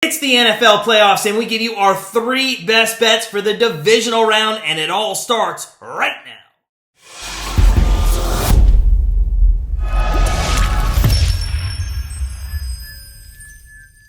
It's the NFL playoffs, and we give you our 3 best bets for the divisional round, and it all starts right now.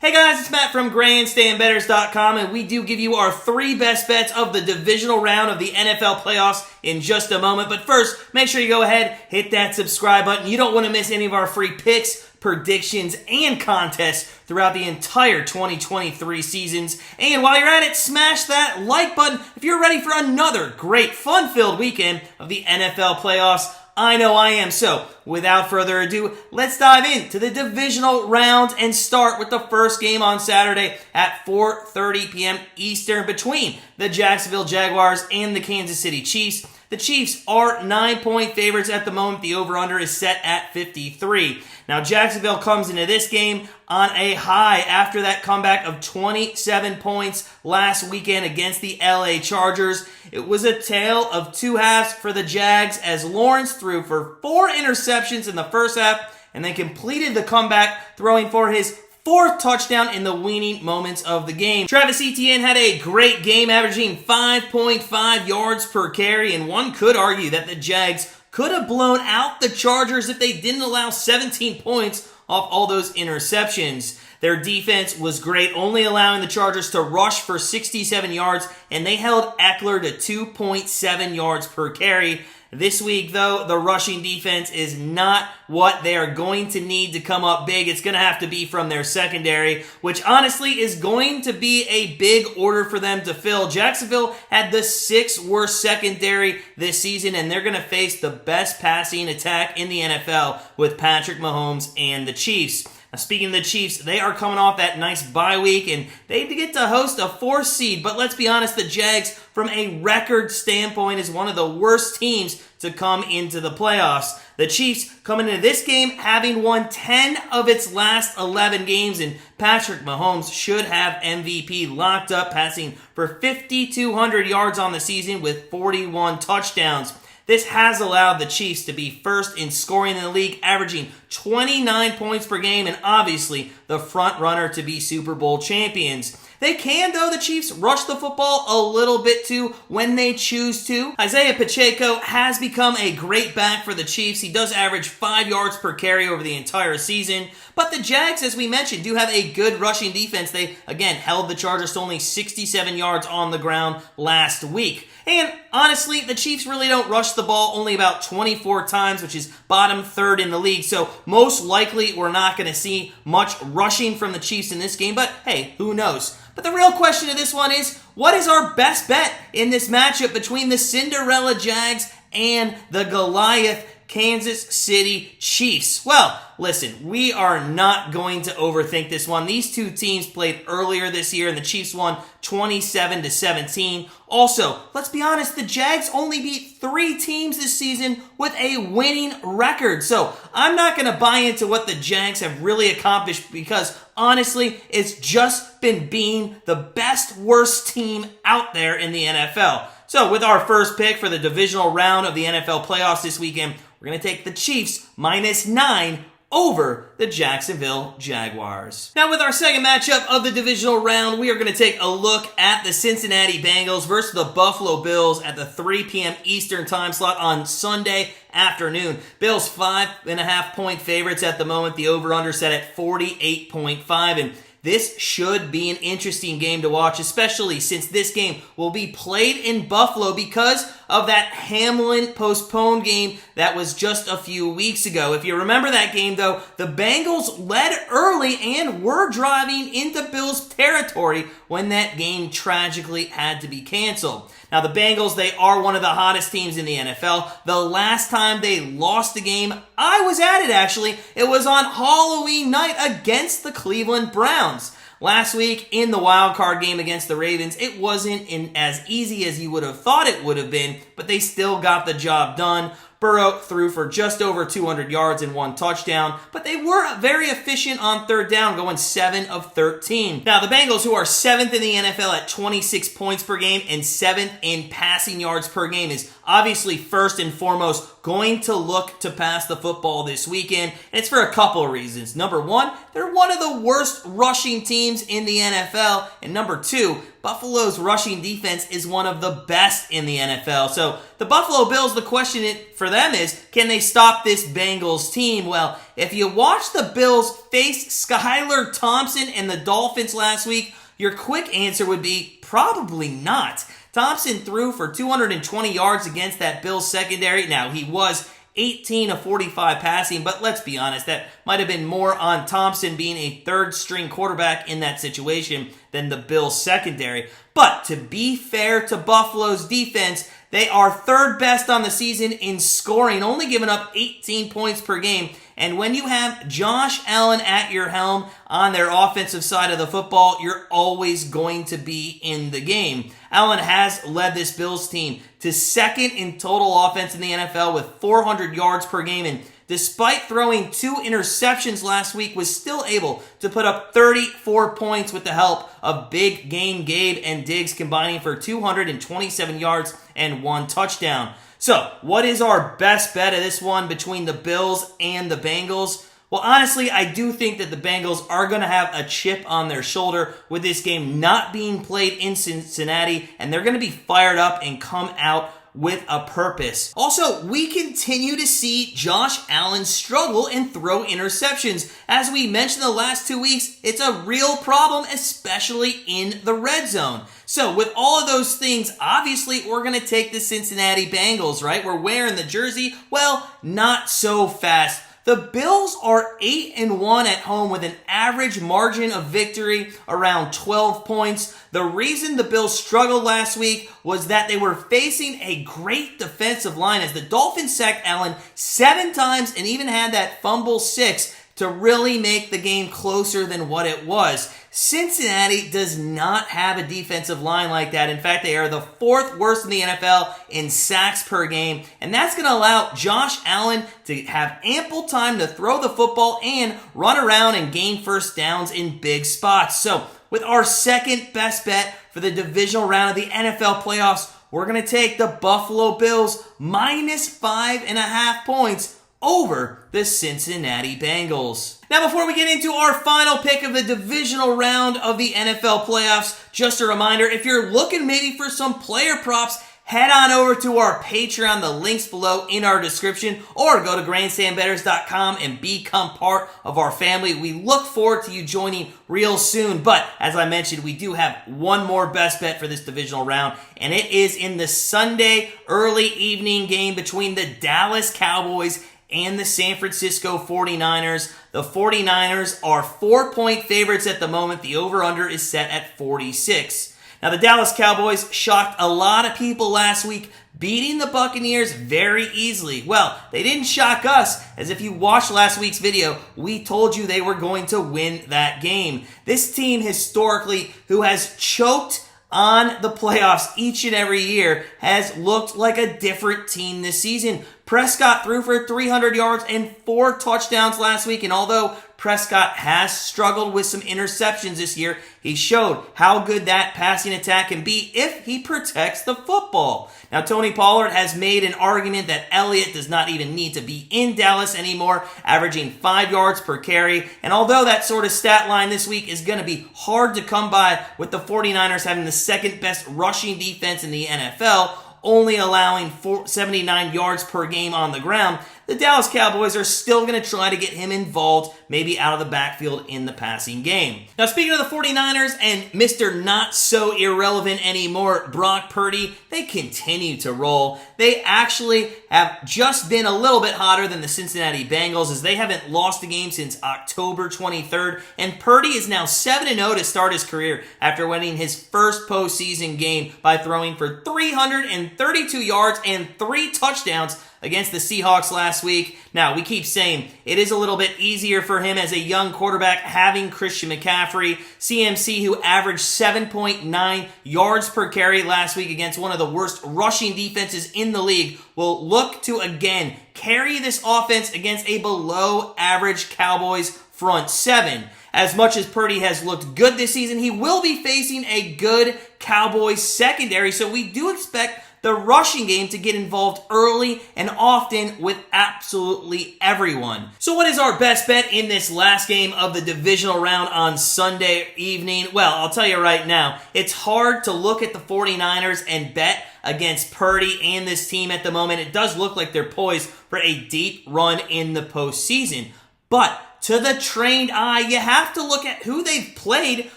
Hey guys, it's Matt from Grandstand Bettors.com, and we do give you our 3 best bets of the divisional round of the NFL playoffs in just a moment. But first, make sure you go ahead, hit that subscribe button. You don't want to miss any of our free picks, predictions, and contests throughout the entire 2023 seasons. And while you're at it, smash that like button if you're ready for another great fun-filled weekend of the NFL playoffs. I know I am. So, without further ado, let's dive into the divisional round and start with the first game on Saturday at 4:30 p.m. Eastern between the Jacksonville Jaguars and the Kansas City Chiefs. The Chiefs are 9-point favorites at the moment. The over-under is set at 53. Now, Jacksonville comes into this game on a high after that comeback of 27 points last weekend against the LA Chargers. It was a tale of 2 halves for the Jags as Lawrence threw for 4 interceptions in the first half and then completed the comeback throwing for his 4th touchdown in the waning moments of the game. Travis Etienne had a great game, averaging 5.5 yards per carry, and one could argue that the Jags could have blown out the Chargers if they didn't allow 17 points off all those interceptions. Their defense was great, only allowing the Chargers to rush for 67 yards, and they held Eckler to 2.7 yards per carry. This week, though, the rushing defense is not what they are going to need to come up big. It's going to have to be from their secondary, which honestly is going to be a big order for them to fill. Jacksonville had the 6th worst secondary this season, and they're going to face the best passing attack in the NFL with Patrick Mahomes and the Chiefs. Now, speaking of the Chiefs, they are coming off that nice bye week, and they get to host a 4th seed. But let's be honest, the Jags, from a record standpoint, is one of the worst teams to come into the playoffs. The Chiefs coming into this game having won 10 of its last 11 games, and Patrick Mahomes should have MVP locked up, passing for 5,200 yards on the season with 41 touchdowns. This has allowed the Chiefs to be first in scoring in the league, averaging 29 points per game, and obviously the front runner to be Super Bowl champions. They can, though, the Chiefs, rush the football a little bit too when they choose to. Isaiah Pacheco has become a great back for the Chiefs. He does average 5 yards per carry over the entire season. But the Jags, as we mentioned, do have a good rushing defense. They, again, held the Chargers to only 67 yards on the ground last week. And honestly, the Chiefs really don't rush the ball only about 24 times, which is bottom 3rd in the league. So most likely we're not going to see much rushing from the Chiefs in this game. But hey, who knows? But the real question of this one is, what is our best bet in this matchup between the Cinderella Jags and the Goliath Kansas City Chiefs? Well, listen, we are not going to overthink this one. These 2 teams played earlier this year, and the Chiefs won 27-17. Also, let's be honest, the Jags only beat 3 teams this season with a winning record. So I'm not going to buy into what the Jags have really accomplished because, honestly, it's just been being the best, worst team out there in the NFL. So with our first pick for the divisional round of the NFL playoffs this weekend, we're going to take the Chiefs -9 over the Jacksonville Jaguars. Now, with our second matchup of the divisional round, we are going to take a look at the Cincinnati Bengals versus the Buffalo Bills at the 3 p.m. Eastern time slot on Sunday afternoon. Bills 5.5-point favorites at the moment. The over-under set at 48.5, and this should be an interesting game to watch, especially since this game will be played in Buffalo because of that Hamlin postponed game that was just a few weeks ago. If you remember that game, though, the Bengals led early and were driving into Bills territory when that game tragically had to be canceled. Now, the Bengals, they are one of the hottest teams in the NFL. The last time they lost a game, I was at it, actually. It was on Halloween night against the Cleveland Browns. Last week, in the wild card game against the Ravens, it wasn't as easy as you would have thought it would have been, but they still got the job done. Burrow threw for just over 200 yards and 1 touchdown, but they were very efficient on third down, going 7 of 13. Now, the Bengals, who are 7th in the NFL at 26 points per game and 7th in passing yards per game, is obviously first and foremost going to look to pass the football this weekend, and it's for a couple of reasons. Number one, they're one of the worst rushing teams in the NFL, and number two, Buffalo's rushing defense is one of the best in the NFL. So the Buffalo Bills, the question for them is, can they stop this Bengals team? Well, if you watch the Bills face Skylar Thompson and the Dolphins last week, your quick answer would be probably not. Thompson threw for 220 yards against that Bills secondary. Now, he was 18 of 45 passing, but let's be honest, that might have been more on Thompson being a third-string quarterback in that situation than the Bills secondary. But to be fair to Buffalo's defense, they are third best on the season in scoring, only giving up 18 points per game. And when you have Josh Allen at your helm on their offensive side of the football, you're always going to be in the game. Allen has led this Bills team to second in total offense in the NFL with 400 yards per game, and despite throwing 2 interceptions last week, was still able to put up 34 points with the help of Big Game Gabe and Diggs combining for 227 yards and 1 touchdown. So, what is our best bet of this one between the Bills and the Bengals? Well, honestly, I do think that the Bengals are going to have a chip on their shoulder with this game not being played in Cincinnati, and they're going to be fired up and come out with a purpose. Also, we continue to see Josh Allen struggle and throw interceptions. As we mentioned the last 2 weeks, it's a real problem, especially in the red zone. So with all of those things, obviously we're going to take the Cincinnati Bengals, right? We're wearing the jersey. Well, not so fast. The Bills are 8-1 at home with an average margin of victory around 12 points. The reason the Bills struggled last week was that they were facing a great defensive line as the Dolphins sacked Allen 7 times and even had that fumble 6 to really make the game closer than what it was. Cincinnati does not have a defensive line like that. In fact, they are the 4th worst in the NFL in sacks per game, and that's going to allow Josh Allen to have ample time to throw the football and run around and gain first downs in big spots. So, with our second best bet for the divisional round of the NFL playoffs, we're going to take the Buffalo Bills minus 5.5 points over the Cincinnati Bengals. Now, before we get into our final pick of the divisional round of the NFL playoffs, just a reminder, if you're looking maybe for some player props, head on over to our Patreon, the links below in our description, or go to grandstandbettors.com and become part of our family. We look forward to you joining real soon, but as I mentioned, we do have one more best bet for this divisional round, and it is in the Sunday early evening game between the Dallas Cowboys and the San Francisco 49ers. The 49ers are 4-point favorites at the moment. The over-under is set at 46. Now, the Dallas Cowboys shocked a lot of people last week, beating the Buccaneers very easily. Well, they didn't shock us, as if you watched last week's video, we told you they were going to win that game. This team, historically, who has choked on the playoffs each and every year, has looked like a different team this season. Prescott threw for 300 yards and 4 touchdowns last week, and although Prescott has struggled with some interceptions this year, he showed how good that passing attack can be if he protects the football. Now, Tony Pollard has made an argument that Elliott does not even need to be in Dallas anymore, averaging 5 yards per carry. And although that sort of stat line this week is going to be hard to come by with the 49ers having the second best rushing defense in the NFL, only allowing 79 yards per game on the ground, the Dallas Cowboys are still going to try to get him involved, maybe out of the backfield in the passing game. Now, speaking of the 49ers and Mr. Not So Irrelevant Anymore, Brock Purdy, they continue to roll. They actually have just been a little bit hotter than the Cincinnati Bengals, as they haven't lost a game since October 23rd, and Purdy is now 7-0 to start his career after winning his first postseason game by throwing for 332 yards and 3 touchdowns against the Seahawks last week. Now, we keep saying it is a little bit easier for him as a young quarterback having Christian McCaffrey. CMC, who averaged 7.9 yards per carry last week against one of the worst rushing defenses in the league, will look to again carry this offense against a below-average Cowboys front seven. As much as Purdy has looked good this season, he will be facing a good Cowboys secondary, so we do expect the rushing game to get involved early and often with absolutely everyone. So what is our best bet in this last game of the divisional round on Sunday evening? Well, I'll tell you right now, it's hard to look at the 49ers and bet against Purdy and this team at the moment. It does look like they're poised for a deep run in the postseason. But to the trained eye, you have to look at who they've played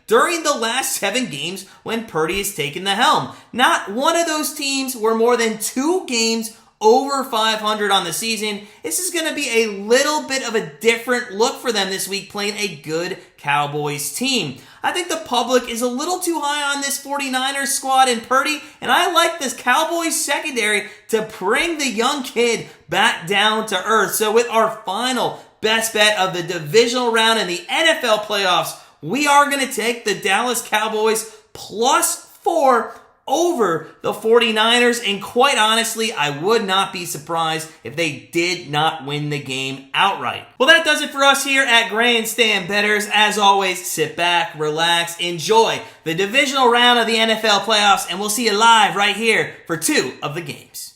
during the last 7 games when Purdy has taken the helm. Not one of those teams were more than 2 games over 500 on the season. This is going to be a little bit of a different look for them this week, playing a good Cowboys team. I think the public is a little too high on this 49ers squad and Purdy, and I like this Cowboys secondary to bring the young kid back down to earth. So with our final best bet of the divisional round in the NFL playoffs, we are going to take the Dallas Cowboys +4 over the 49ers, and quite honestly, I would not be surprised if they did not win the game outright. Well, that does it for us here at Grandstand Bettors. As always, sit back, relax, enjoy the divisional round of the NFL playoffs, and we'll see you live right here for 2 of the games.